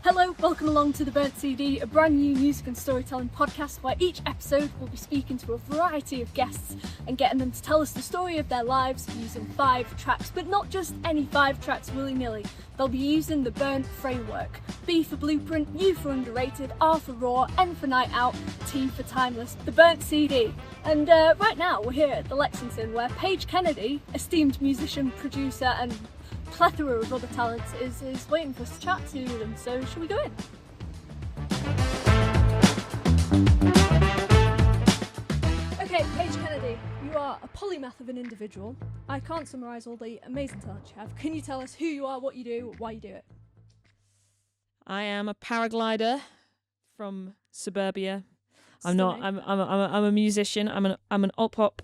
Hello, welcome along to The Burnt CD, a brand new music and storytelling podcast where each episode we'll be speaking to a variety of guests and getting them to tell us the story of their lives using 5 tracks, but not just any 5 tracks willy-nilly. They'll be using the Burnt framework. B for blueprint, U for underrated, R for raw, N for night out, T for timeless. The Burnt CD. And right now we're here at the Lexington where Paige Kennedy, esteemed musician, producer and plethora of other talents, is waiting for us to chat to them. So shall we go in? Okay, Paige Kennedy, you are a polymath of an individual. I can't summarise all the amazing talent you have. Can you tell us who you are, what you do, why you do it? I am a paraglider from suburbia. I'm a musician. I'm an alt pop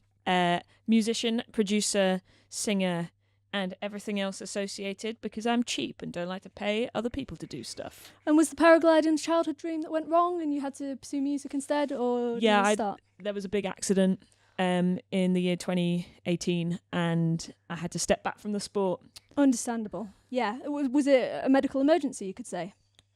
musician, producer, singer, and everything else associated because I'm cheap and don't like to pay other people to do stuff. And was the paragliding a childhood dream that went wrong and you had to pursue music instead, or did you start? There was a big accident in the year 2018 and I had to step back from the sport. Understandable. Yeah. Was it a medical emergency, you could say?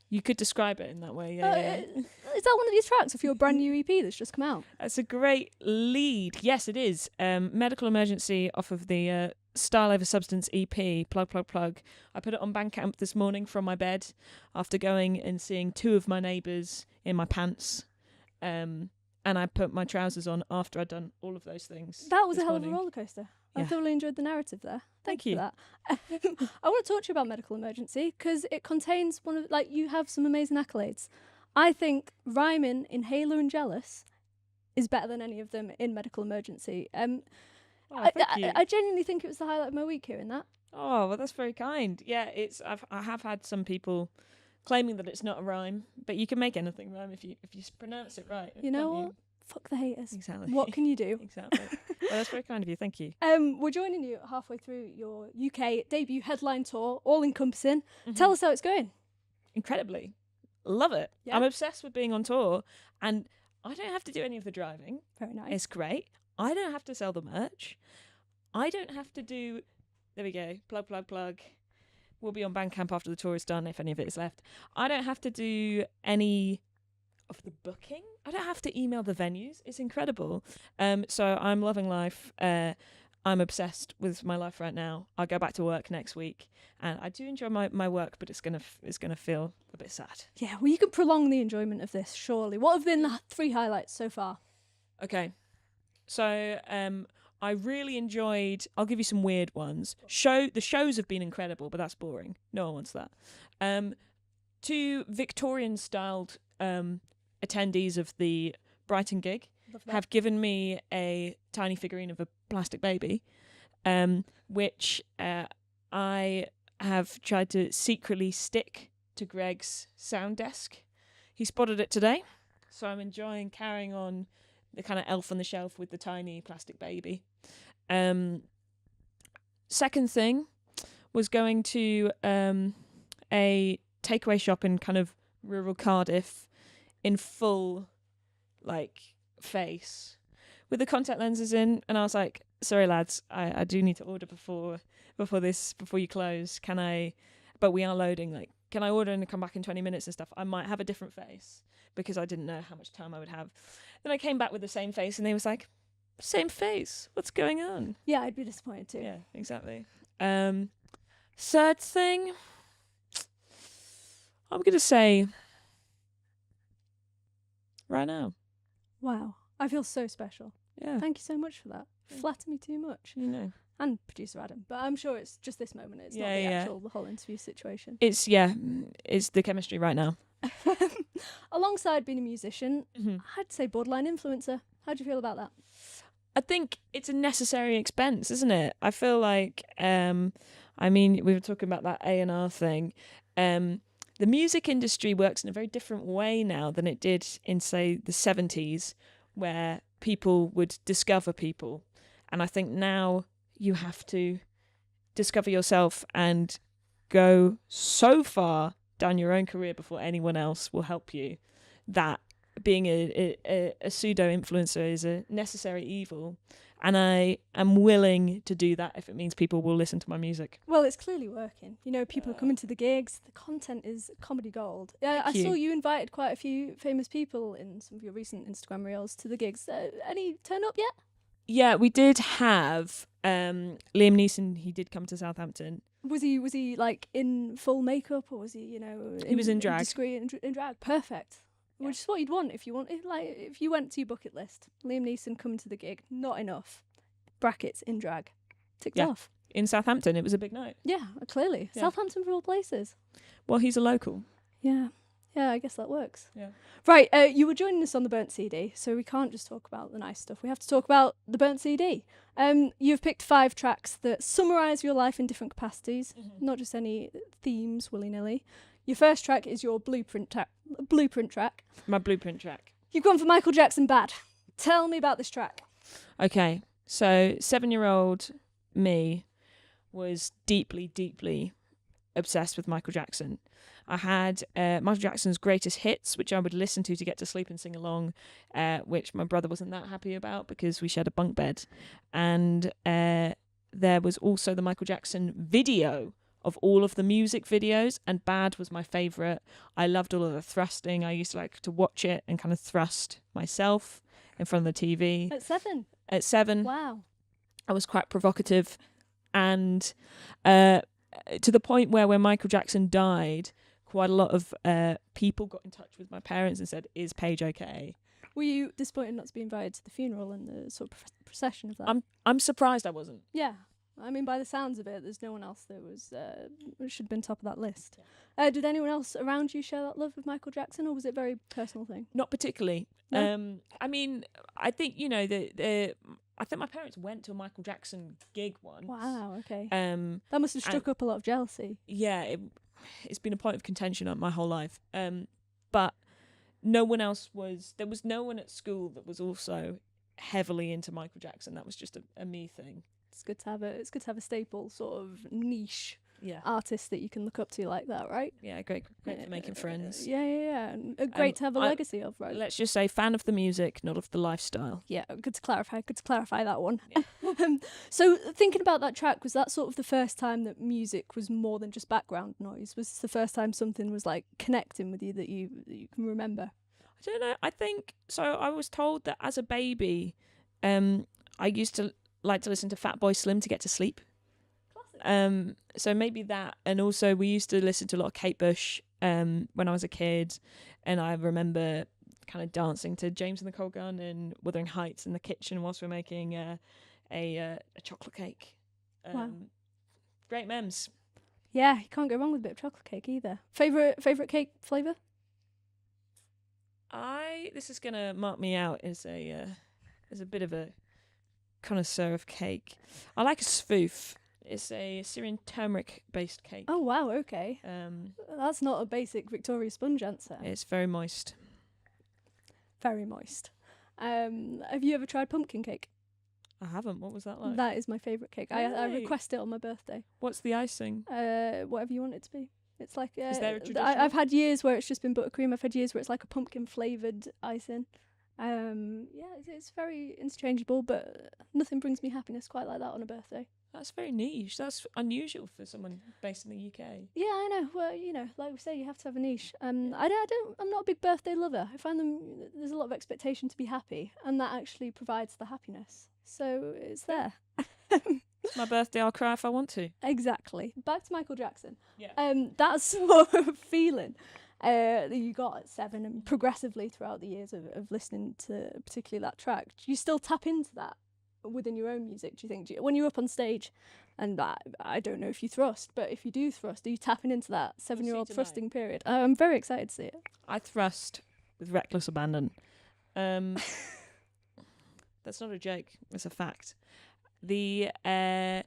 You could describe it in that way, yeah. Is that one of these tracks of your brand new EP that's just come out? That's a great lead. Yes, it is. Medical emergency off of the Style Over Substance EP, plug. I put it on Bandcamp this morning from my bed after going and seeing 2 of my neighbours in my pants. And I put my trousers on after I'd done all of those things. That was a hell of a roller coaster. Yeah. I thoroughly enjoyed the narrative there. Thank you for that. I want to talk to you about Medical Emergency because it contains you have some amazing accolades. I think rhyming Inhaler and Jealous is better than any of them in Medical Emergency. I genuinely think it was the highlight of my week hearing that. Oh, well, that's very kind. Yeah, I have had some people claiming that it's not a rhyme, but you can make anything rhyme if you pronounce it right. You know what? Fuck the haters. Exactly. What can you do? Exactly. Well, that's very kind of you. Thank you. We're joining you halfway through your UK debut headline tour, all-encompassing. Mm-hmm. Tell us how it's going. Incredibly. Love it. Yeah. I'm obsessed with being on tour, and I don't have to do any of the driving. Very nice. It's great. I don't have to sell the merch. I don't have to do... There we go. Plug. We'll be on Bandcamp after the tour is done, if any of it is left. I don't have to do any of the booking. I don't have to email the venues. It's incredible. So I'm loving life. I'm obsessed with my life right now. I'll go back to work next week, and I do enjoy my work, but it's gonna feel a bit sad. Yeah, well, you could prolong the enjoyment of this, surely. What have been the 3 highlights so far? Okay, so I really enjoyed. I'll give you some weird ones. The shows have been incredible, but that's boring. No one wants that. 2 Victorian-styled attendees of the Brighton gig have given me a tiny figurine of a plastic baby, which I have tried to secretly stick to Greg's sound desk. He spotted it today, so I'm enjoying carrying on the kind of elf on the shelf with the tiny plastic baby. Second thing was going to a takeaway shop in kind of rural Cardiff in full face with the contact lenses in, and I was like, sorry lads, I do need to order before you close. But we are loading, can I order and come back in 20 minutes and stuff? I might have a different face because I didn't know how much time I would have. Then I came back with the same face and they was like, same face, what's going on? Yeah, I'd be disappointed too. Yeah, exactly. Third thing, I'm gonna say right now. Wow, I feel so special. Yeah. Thank you so much for that. Flatter me too much. You know. And producer Adam, but I'm sure it's just this moment. It's not the whole interview situation. It's the chemistry right now. Alongside being a musician, I'd say borderline influencer. How do you feel about that? I think it's a necessary expense, isn't it? I feel like, we were talking about that A&R thing. The music industry works in a very different way now than it did in, say, the 70s, where people would discover people. And I think now you have to discover yourself and go so far down your own career before anyone else will help you that being a pseudo influencer is a necessary evil, And I am willing to do that if it means people will listen to my music. Well, it's clearly working. You know, people are coming to the gigs. The content is comedy gold. I saw you invited quite a few famous people in some of your recent Instagram reels to the gigs. Any turn up yet? Yeah, we did have Liam Neeson. He did come to Southampton. Was he like in full makeup, or was he, you know, He was in drag. Discreet in drag. Perfect. Yeah. Which is what you'd want if you went to your bucket list. Liam Neeson coming to the gig. Not enough. Brackets in drag. Ticked off. In Southampton, it was a big night. Yeah, clearly. Yeah. Southampton for all places. Well, he's a local. Yeah. Yeah, I guess that works. Yeah. Right, you were joining us on the Burnt CD, so we can't just talk about the nice stuff. We have to talk about the Burnt CD. You've picked 5 tracks that summarise your life in different capacities, not just any themes willy-nilly. Your first track is your blueprint track. My blueprint track. You've gone for Michael Jackson Bad. Tell me about this track. Okay, so 7-year-old me was deeply, deeply obsessed with Michael Jackson. I had Michael Jackson's greatest hits, which I would listen to get to sleep and sing along, which my brother wasn't that happy about because we shared a bunk bed. And there was also the Michael Jackson video of all of the music videos, and Bad was my favourite. I loved all of the thrusting. I used to like to watch it and kind of thrust myself in front of the TV. At 7? At 7. Wow. I was quite provocative, and to the point where when Michael Jackson died, quite a lot of people got in touch with my parents and said, "Is Paige okay?" Were you disappointed not to be invited to the funeral and the sort of procession of that? I'm surprised I wasn't. Yeah. I mean, by the sounds of it, there's no one else that was should have been top of that list. Yeah. Did anyone else around you share that love with Michael Jackson, or was it a very personal thing? Not particularly. No? I mean, I think, you know, I think my parents went to a Michael Jackson gig once. Wow, okay. That must have struck up a lot of jealousy. Yeah, it's been a point of contention my whole life. But no one else there was no one at school that was also heavily into Michael Jackson. That was just a me thing. It's good to have a staple sort of niche yeah. artist that you can look up to like that, right? Yeah, great for making friends. Yeah. And great to have a legacy of, right? Let's just say fan of the music, not of the lifestyle. Yeah, good to clarify that one. Yeah. So thinking about that track, was that sort of the first time that music was more than just background noise? Was this the first time something was like connecting with you that you can remember? I don't know. I think so. I was told that as a baby, I used to like to listen to Fatboy Slim to get to sleep. Classic. So maybe that, and also we used to listen to a lot of Kate Bush when I was a kid, and I remember kind of dancing to James and the Cold Gun and Wuthering Heights in the kitchen whilst we're making a chocolate cake. Wow. Great memes. Yeah, you can't go wrong with a bit of chocolate cake either. Favorite cake flavour? This is gonna mark me out as a bit of a connoisseur of cake. I like a svoof. It's a Syrian turmeric based cake. Oh wow, okay. That's not a basic Victoria Sponge answer. It's very moist. Very moist. Have you ever tried pumpkin cake? I haven't. What was that like? That is my favourite cake. Really? I request it on my birthday. What's the icing? Whatever you want it to be. It's like is there a tradition? I've had years where it's just been buttercream. I've had years where it's like a pumpkin flavoured icing. It's very interchangeable, but nothing brings me happiness quite like that on a birthday. That's very niche. That's unusual for someone based in the UK. Yeah, I know. Well, you know, like we say, you have to have a niche. I'm not a big birthday lover. I find there's a lot of expectation to be happy, and that actually provides the happiness. So it's there. It's my birthday. I'll cry if I want to. Exactly. Back to Michael Jackson. Yeah. That sort of feeling that you got at 7 and progressively throughout the years of listening to particularly that track, do you still tap into that within your own music, do you think? When you're up on stage, and I don't know if you thrust, but if you do thrust, are you tapping into that 7-year-old thrusting period? I'm very excited to see it. I thrust with reckless abandon. That's not a joke. It's a fact. I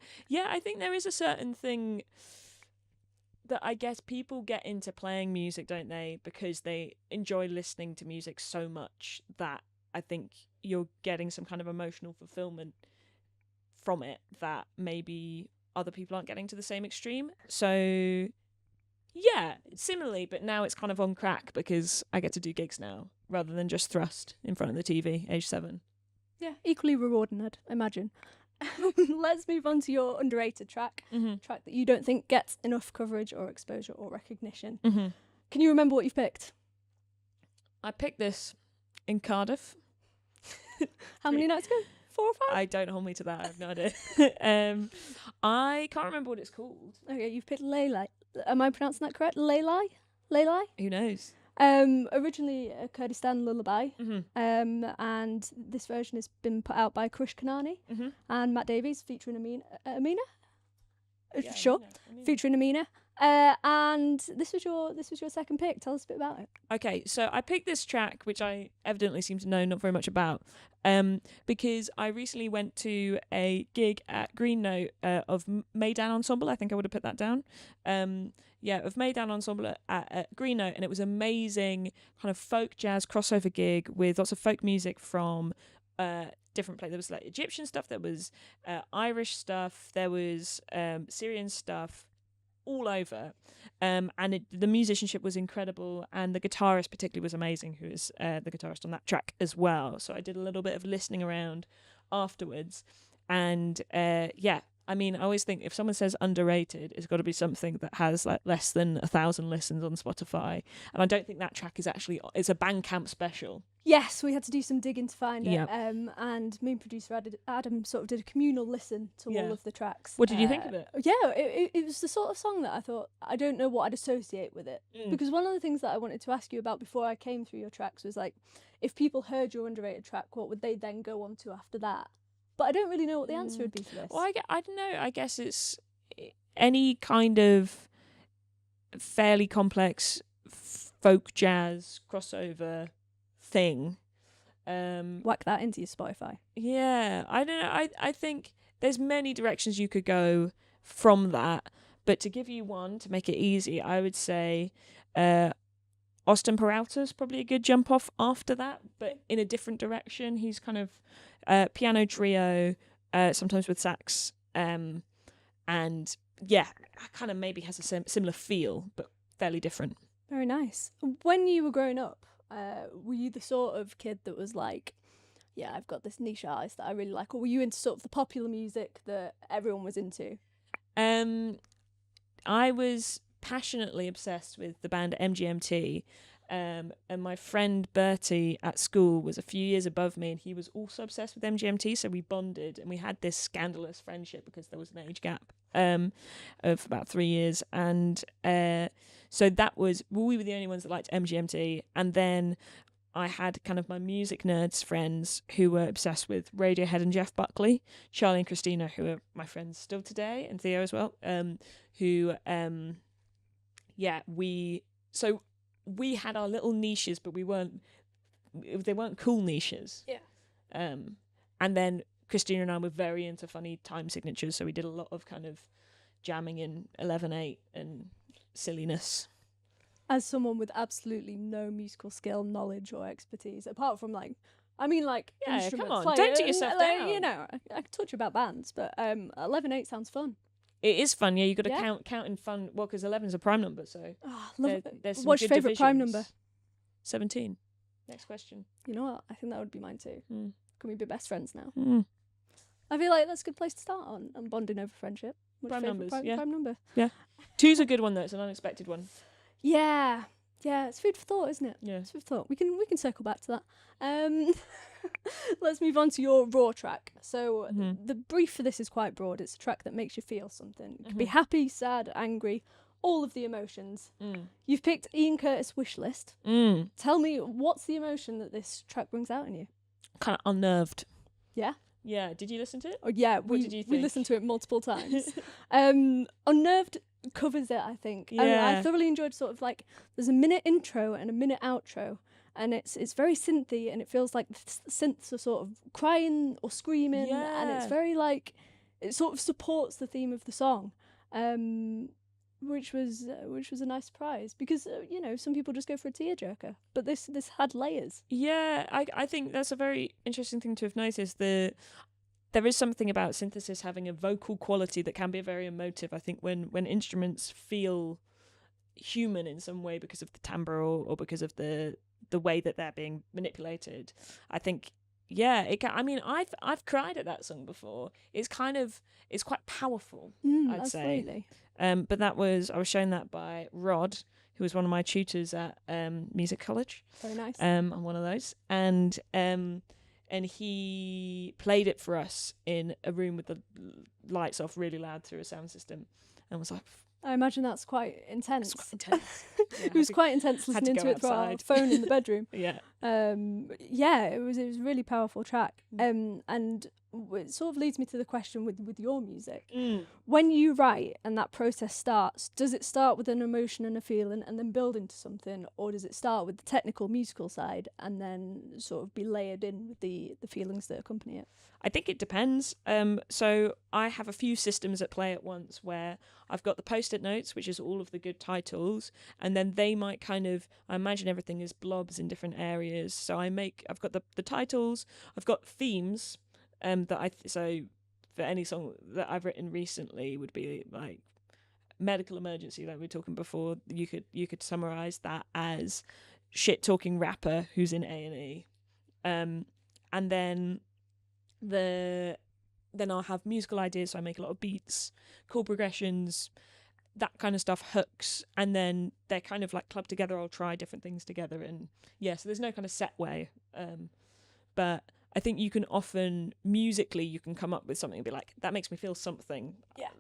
think there is a certain thing that I guess people get into playing music, don't they? Because they enjoy listening to music so much that I think you're getting some kind of emotional fulfillment from it that maybe other people aren't getting to the same extreme. So yeah, similarly, but now it's kind of on crack because I get to do gigs now rather than just thrust in front of the TV, age 7. Yeah, equally rewarding, I'd imagine. Let's move on to your underrated track. Track that you don't think gets enough coverage or exposure or recognition. Can you remember what you've picked? I picked this in Cardiff. How many nights ago? 4 or 5? I don't hold me to that. I have no idea. I can't remember what it's called. Okay, you've picked Laylai. Am I pronouncing that correct? Laylai? Laylai? Who knows? Originally a Kurdistan lullaby, and this version has been put out by Paige Kennedy and Matt Davies, featuring Amina. Yeah, Sure, Amina. featuring Amina. And this was your second pick. Tell us a bit about it. Okay, so I picked this track, which I evidently seem to know not very much about, because I recently went to a gig at Green Note of Maidan Ensemble. I think I would have put that down. Of Maidan Ensemble at Green Note, and it was amazing kind of folk jazz crossover gig with lots of folk music from different places. There was like Egyptian stuff, there was Irish stuff, there was Syrian stuff, all over, and the musicianship was incredible, and the guitarist particularly was amazing, who is the guitarist on that track as well. So I did a little bit of listening around afterwards, and I mean, I always think if someone says underrated, it's got to be something that has like less than 1,000 listens on Spotify, and I don't think that track is actually, it's a Bandcamp special. Yes, we had to do some digging to find it. Yep. And me and producer Adam sort of did a communal listen to all of the tracks. What did you think of it? Yeah, it was the sort of song that I thought, I don't know what I'd associate with it. Because one of the things that I wanted to ask you about before I came through your tracks was like, if people heard your underrated track, what would they then go on to after that? But I don't really know what the answer would be for this. Well, I don't know. I guess it's any kind of fairly complex folk jazz crossover thing. Whack that into your Spotify. Yeah, I don't know. I think there's many directions you could go from that. But to give you one, to make it easy, I would say Austin Peralta's probably a good jump off after that, but in a different direction. He's kind of piano trio, sometimes with sax, and yeah, kind of maybe has a similar feel, but fairly different. Very nice. When you were growing up, were you the sort of kid that was like, yeah, I've got this niche artist that I really like, or were you into sort of the popular music that everyone was into? I was passionately obsessed with the band MGMT, and my friend Bertie at school was a few years above me, and he was also obsessed with MGMT, so we bonded, and we had this scandalous friendship because there was an age gap of about 3 years, and so we were the only ones that liked MGMT. And then I had kind of my music nerds friends who were obsessed with Radiohead and Jeff Buckley, Charlie and Christina, who are my friends still today, and Theo as well, we had our little niches, but they weren't cool niches. Yeah. And then Christina and I were very into funny time signatures, so we did a lot of kind of jamming in 11/8 and silliness. As someone with absolutely no musical skill, knowledge, or expertise, apart from instruments. Come on, like, don't do yourself down. You know, I can talk about bands, but 11/8 sounds fun. It is fun, yeah. You got to count in fun. Well, because 11's a prime number, so there's some What's your favourite prime divisions. number? 17. Next question. You know what? I think that would be mine too. Can we be best friends now? I feel like that's a good place to start on bonding over friendship. What's prime your favourite numbers, prime number? Yeah. 2's a good one though. It's an unexpected one. Yeah, it's food for thought, isn't it? Yeah. It's food for thought. We can circle back to that. Let's move on to your raw track. So the brief for this is quite broad. It's a track that makes you feel something. It could be happy, sad, angry, all of the emotions. You've picked Ian Curtis' Wish List. Tell me, what's the emotion that this track brings out in you? Kind of unnerved. Yeah? Yeah. Did you listen to it? Oh, yeah. What did you think? We listened to it multiple times. Unnerved covers it, I think. Yeah. I thoroughly enjoyed sort of like, there's a minute intro and a minute outro, and it's very synthy, and it feels like the synths are sort of crying or screaming, and it's very like, it sort of supports the theme of the song, which was a nice surprise, because some people just go for a tearjerker, but this had layers. Yeah, I think that's a very interesting thing to have noticed. There is something about synthesis having a vocal quality that can be very emotive. I think when instruments feel human in some way because of the timbre or because of the way that they're being manipulated, I think yeah, I mean, I've cried at that song before. It's quite powerful, I'd absolutely. say. But I was shown that by Rod, who was one of my tutors at music college. Very nice. I'm one of those, and he played it for us in a room with the lights off really loud through a sound system, and was like, I imagine that's quite intense. it's quite intense. Yeah, It was quite intense listening to it through our phone in the bedroom. Yeah. It was a really powerful track. And it sort of leads me to the question with your music. When you write and that process starts, does it start with an emotion and a feeling and then build into something, or does it start with the technical musical side and then sort of be layered in with the feelings that accompany it? I think it depends. So I have a few systems at play at once where I've got the post-it notes, which is all of the good titles, and then they might I imagine everything is blobs in different areas. So I've got the titles, I've got themes, so for any song that I've written recently would be like medical emergency, like we were talking before. You could summarize that as shit talking rapper who's in A&E, and then I'll have musical ideas, so I make a lot of beats, chord progressions, that kind of stuff, hooks, and then they're kind of like clubbed together. I'll try different things together, and so there's no kind of set way, but I think you can often musically you can come up with something and be like, that makes me feel something,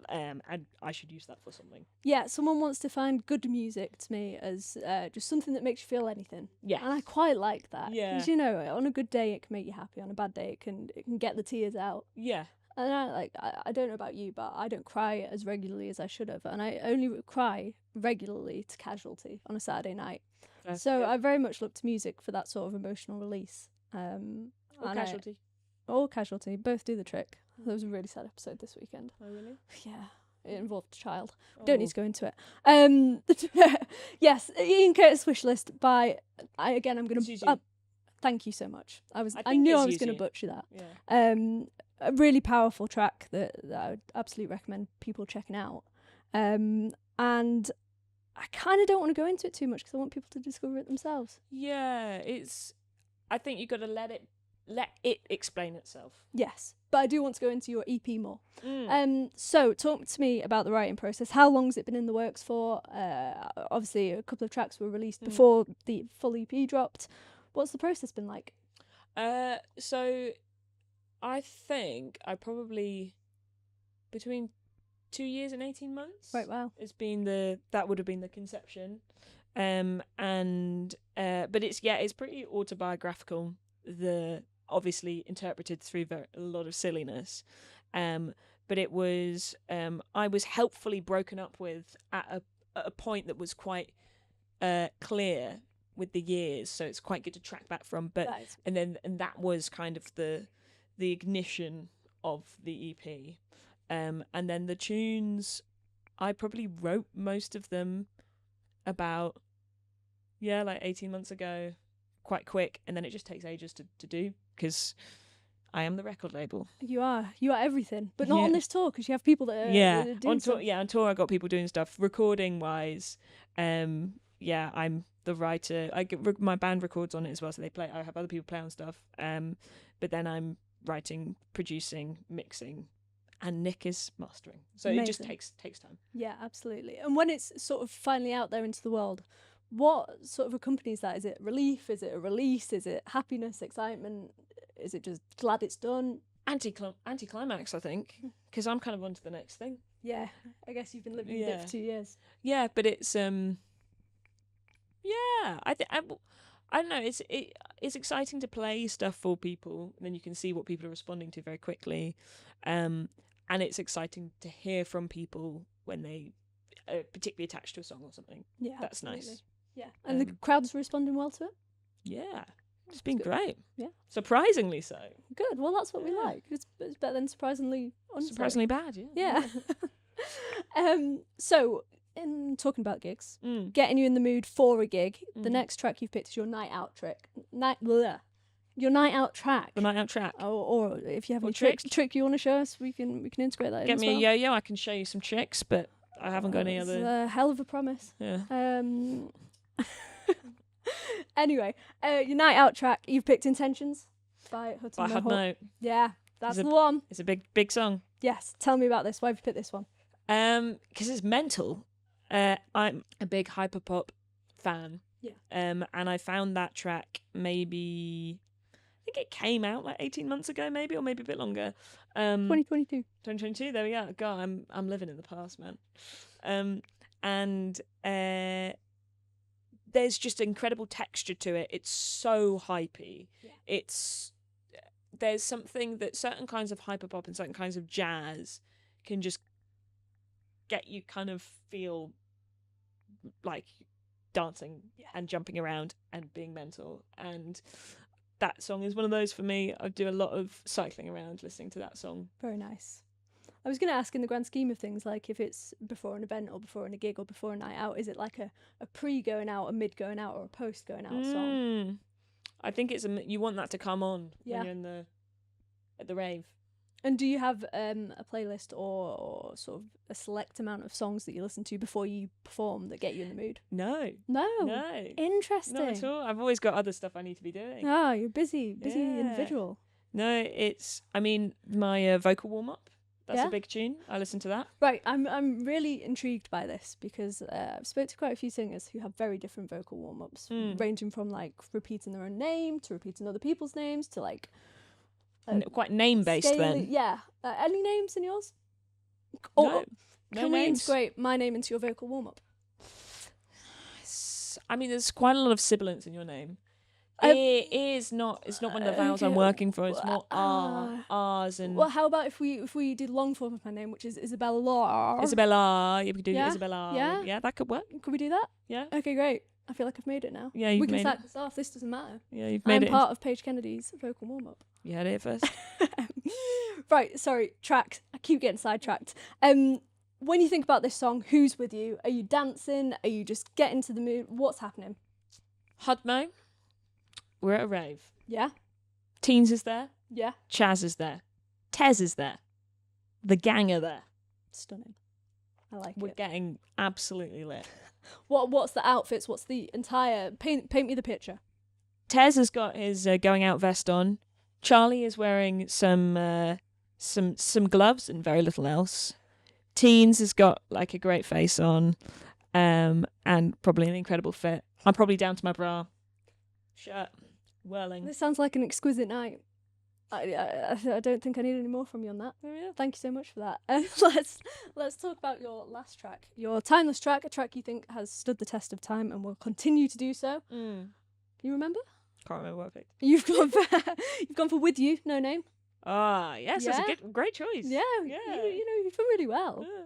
and I should use that for something. Yeah, someone once defined good music to me as just something that makes you feel anything. Yeah, and I quite like that. Yeah, because on a good day it can make you happy. On a bad day it can get the tears out. Yeah, and I don't know about you, but I don't cry as regularly as I should have, and I only cry regularly to Casualty on a Saturday night. So I very much look to music for that sort of emotional release. Or Casualty. Or Casualty, both do the trick. There was a really sad episode this weekend. Oh, really? Yeah, it involved a child. Don't need to go into it. Yes, Ian Curtis Wish List by. I'm going to. Thank you so much. I knew I was going to butcher that. Yeah. A really powerful track that I would absolutely recommend people checking out. And I kind of don't want to go into it too much because I want people to discover it themselves. Yeah, I think you've got to let it explain itself. Yes, but I do want to go into your EP more. So talk to me about the writing process. How long has it been in the works for? Obviously, a couple of tracks were released before the full EP dropped. What's the process been like? So I think I probably between 2 years and 18 months. Right, wow. That would have been the conception. But it's pretty autobiographical. Obviously interpreted through a lot of silliness, but it was I was helpfully broken up with at a point that was quite clear with the years, so it's quite good to track back from. But and that was kind of the ignition of the EP, and then the tunes, I probably wrote most of them about 18 months ago, quite quick, and then it just takes ages to do because I am the record label. You are everything, but not on this tour because you have people that are doing on tour. stuff. Yeah, on tour I got people doing stuff recording wise. I'm the writer. My band records on it as well, so I have other people play on stuff. But then I'm writing, producing, mixing, and Nick is mastering. So Amazing. It just takes time. Yeah, absolutely. And when it's sort of finally out there into the world, what sort of accompanies that? Is it relief? Is it a release? Is it happiness, excitement? Is it just glad it's done? Anticlimax, I think, because I'm kind of on to the next thing. Yeah, I guess you've been living with it for 2 years. Yeah, but it's I don't know. It's exciting to play stuff for people, and then you can see what people are responding to very quickly, and it's exciting to hear from people when they are particularly attached to a song or something. Yeah, that's absolutely. Nice. Yeah, and the crowd's responding well to it. Yeah, it's been great. Yeah, surprisingly so. Good. Well, that's what we like. It's better than surprisingly bad. Yeah. So, in talking about gigs, getting you in the mood for a gig, the next track you've picked is your night out track. Your night out track. The night out track. Or if you have any trick you want to show us, we can integrate that. Get me a yo-yo. I can show you some tricks, but I haven't got any other. It's a hell of a promise. Yeah. Anyway, your night out track. You've picked Intentions. by Hudson by Mohawk. Hudno. Yeah, that's It's the one. It's a big song. Yes, tell me about this. Why have you picked this one? Because it's mental. I'm a big hyperpop fan. Yeah. And I found that track maybe, I think it came out like 18 months ago, maybe, or maybe a bit longer. 2022. 2022. There we are. God, I'm living in the past, man. And there's just incredible texture to it. It's so hypey. Yeah. There's something that certain kinds of hyperpop and certain kinds of jazz can just get you kind of feel like dancing and jumping around and being mental. And that song is one of those for me. I do a lot of cycling around listening to that song. Very nice. I was going to ask, in the grand scheme of things, like if it's before an event or before a gig or before a night out, is it like a pre-going out, a mid-going out, or a post-going out song? I think you want that to come on when you're at the rave. And do you have a playlist or sort of a select amount of songs that you listen to before you perform that get you in the mood? No. Interesting. Not at all. I've always got other stuff I need to be doing. Oh, you're busy individual. No, it's, my vocal warm-up. That's a big tune. I listen to that. Right, I'm really intrigued by this because I've spoke to quite a few singers who have very different vocal warm-ups, ranging from like repeating their own name to repeating other people's names to like quite name-based then. Yeah. Any names in yours? No can we integrate my name into your vocal warm-up? There's quite a lot of sibilance in your name. It's not one of the vowels I'm working for. It's more R's and. Well, how about if we did long form of my name, which is Isabella? Isabella, you could do Yeah? Isabella. Yeah? That could work. Could we do that? Yeah. Okay, great. I feel like I've made it now. Yeah, you've we can made start it. this off. This doesn't matter. Yeah, you've made it. I'm part of Paige Kennedy's vocal warm-up. You heard it first. Right, sorry, tracks. I keep getting sidetracked. When you think about this song, who's with you? Are you dancing? Are you just getting to the mood? What's happening? Hudmo, we're at a rave. Yeah. Teens is there. Yeah. Chaz is there. Tez is there. The gang are there. Stunning. I like it. We're getting absolutely lit. What's the outfits? What's the entire... Paint me the picture. Tez has got his going out vest on. Charlie is wearing some gloves and very little else. Teens has got like a great face on, and probably an incredible fit. I'm probably down to my bra. Shirt. Whirling. This sounds like an exquisite night. I don't think I need any more from you on that. Oh, yeah. Thank you so much for that. Let's talk about your last track, your timeless track, a track you think has stood the test of time and will continue to do so. You remember? Can't remember what I picked. You've gone for With You, Noname. Ah, yes, Yeah? that's a great choice. Yeah. You've done really well. Yeah.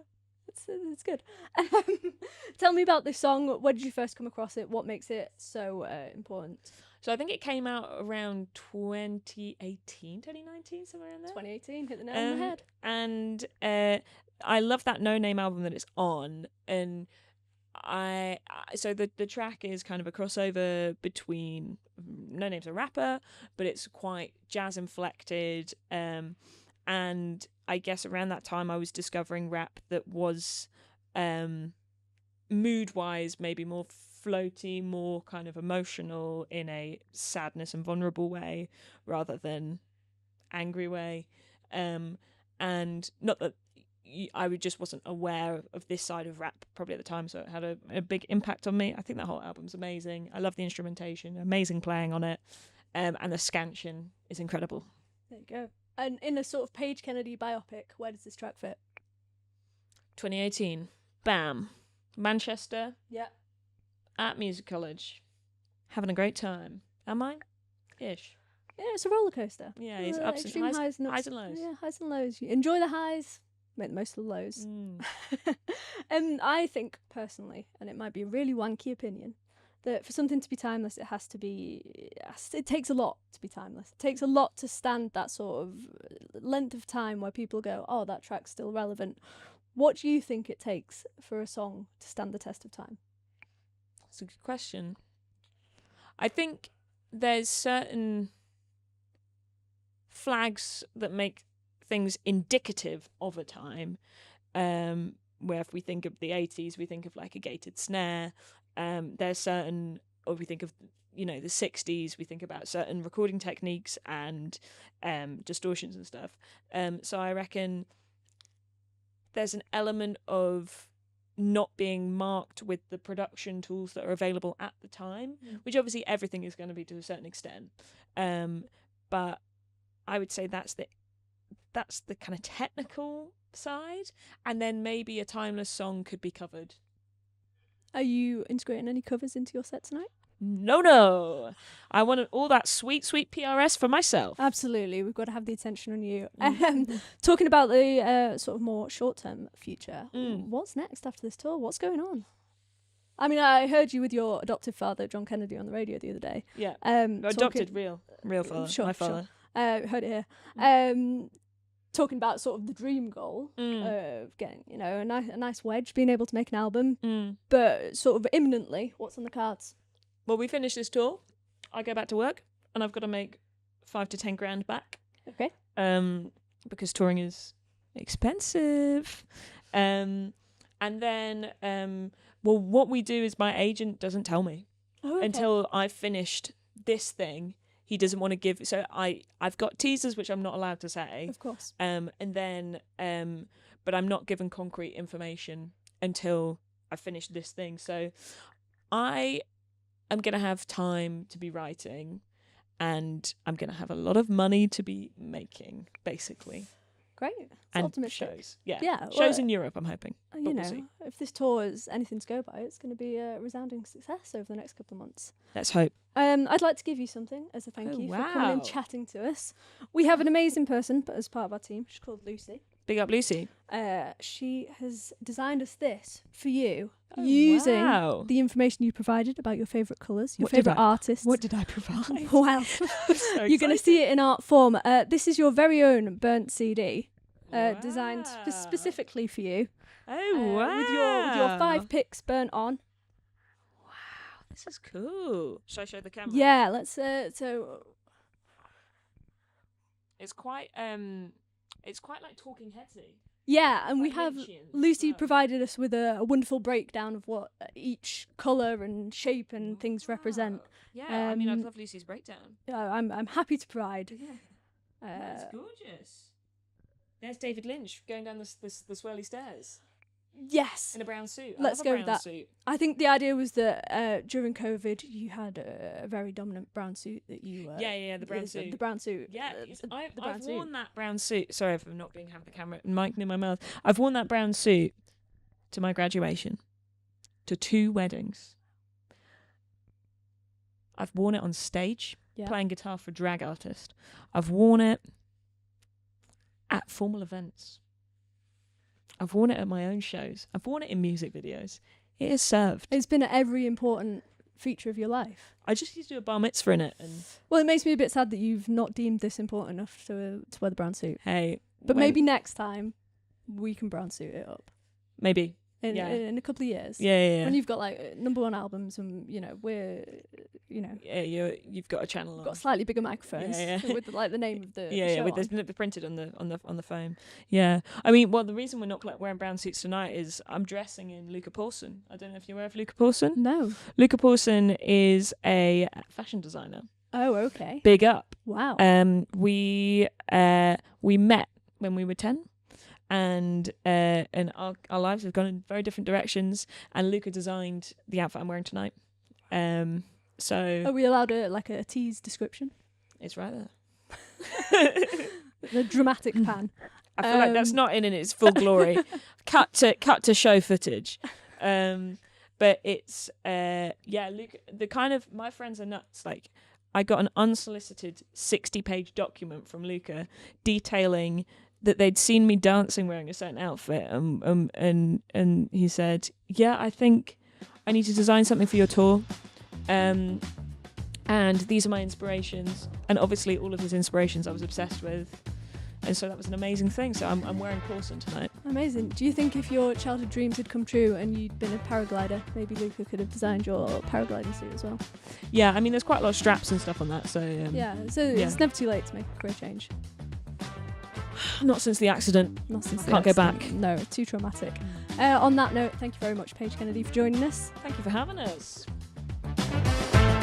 It's good. Tell me about this song. Where did you first come across it? What makes it so important? So I think it came out around 2018, 2019, somewhere around there. 2018, hit the nail on the head. And I love that Noname album that it's on. And so the track is kind of a crossover between Noname's a rapper, but it's quite jazz inflected. And I guess around that time I was discovering rap that was mood-wise maybe more floaty, more kind of emotional in a sadness and vulnerable way rather than angry way. And not that I just wasn't aware of this side of rap probably at the time, so it had a big impact on me. I think that whole album's amazing. I love the instrumentation, amazing playing on it, and the scansion is incredible. There you go. And in a sort of Paige Kennedy biopic, where does this track fit? 2018. Bam. Manchester. Yeah. At music college. Having a great time. Am I? Ish. Yeah, it's a roller coaster. Yeah, it's ups and highs and lows. Yeah, highs and lows. You enjoy the highs, make the most of the lows. I think personally, and it might be a really wanky opinion, that for something to be timeless, it takes a lot to be timeless. It takes a lot to stand that sort of length of time where people go, oh, that track's still relevant. What do you think it takes for a song to stand the test of time? That's a good question. I think there's certain flags that make things indicative of a time, where if we think of the 80s, we think of like a gated snare. There's certain or we think of, the 60s, we think about certain recording techniques and distortions and stuff. So I reckon there's an element of not being marked with the production tools that are available at the time, which obviously everything is going to be to a certain extent. But I would say that's the kind of technical side, and then maybe a timeless song could be covered. Are you integrating any covers into your set tonight? No. I want all that sweet PRS for myself. Absolutely. We've got to have the attention on you. Talking about the sort of more short-term future, what's next after this tour? What's going on? I mean, I heard you with your adoptive father, John Kennedy, on the radio the other day. Yeah. Adopted, real father. Sure, my father. Sure. Heard it here. Talking about sort of the dream goal of getting, a nice wedge, being able to make an album, but sort of imminently, what's on the cards? Well, we finish this tour, I go back to work, and I've got to make 5 to 10 grand back. Okay. Because touring is expensive. And then, what we do is my agent doesn't tell me until I've finished this thing. He doesn't want to give. So I've got teasers which I'm not allowed to say. Of course. And then, but I'm not given concrete information until I finish this thing. So I'm going to have time to be writing, and I'm going to have a lot of money to be making, basically. Great. And ultimate shows. Yeah. Yeah. Shows in Europe, I'm hoping. We'll see. If this tour is anything to go by, it's going to be a resounding success over the next couple of months. Let's hope. I'd like to give you something as a thank you for coming and chatting to us. We have an amazing person, but as part of our team, she's called Lucy. Big up, Lucy. She has designed us this for you, using the information you provided about your favourite colours, your favourite artists. What did I provide? Well, you're going to see it in art form. This is your very own burnt CD, designed specifically for you. Oh, wow. With your 5 picks burnt on. Wow, this is cool. Should I show the camera? Yeah, let's. So it's quite like Talking Headsy. Yeah, and like we have Lynchian Lucy as well. provided us with a wonderful breakdown of what each colour and shape and things represent. Yeah, I mean, I'd love Lucy's breakdown. I'm happy to provide. Yeah, that's gorgeous. There's David Lynch going down the swirly stairs. Yes. In a brown suit. Let's I go love a with brown that. suit. I think the idea was that during COVID, you had a very dominant brown suit that you... Yeah, the brown suit. The brown suit. Yeah, I've brown worn suit. that brown suit. Sorry for not being having the camera mic near my mouth. I've worn that brown suit to my graduation, to 2 weddings. I've worn it on stage, playing guitar for a drag artist. I've worn it at formal events. I've worn it at my own shows. I've worn it in music videos. It has served. It's been at every important feature of your life. I just used to do a bar mitzvah in it. Well, it makes me a bit sad that you've not deemed this important enough to wear the brown suit. Hey. But maybe next time we can brown suit it up. Maybe. In a couple of years. Yeah. When you've got #1 albums and, we're, Yeah, you've got a channel on. Got slightly bigger microphones with the name of the show with the printed on the foam. Yeah, I mean, well, the reason we're not wearing brown suits tonight is I'm dressing in Luca Paulson. I don't know if you're aware of Luca Paulson. No. Luca Paulson is a fashion designer. Oh, okay. Big up. Wow. We met when we were 10. And our lives have gone in very different directions. And Luca designed the outfit I'm wearing tonight. So are we allowed a tease description? It's right there. The dramatic pan. I feel like that's not in its full glory. cut to show footage. But it's Luca. The kind of my friends are nuts. Like, I got an unsolicited 60-page document from Luca detailing that they'd seen me dancing wearing a certain outfit, and he said, "Yeah, I think I need to design something for your tour, and these are my inspirations." And obviously, all of his inspirations I was obsessed with, and so that was an amazing thing. So I'm wearing Paulson tonight. Amazing. Do you think if your childhood dreams had come true and you'd been a paraglider, maybe Luca could have designed your paragliding suit as well? Yeah, I mean, there's quite a lot of straps and stuff on that. So it's never too late to make a career change. Not since the accident. Can't go back. No, too traumatic. On that note, thank you very much, Paige Kennedy, for joining us. Thank you for having us.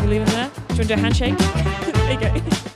We leave it there. Do you want to do a handshake? There you go.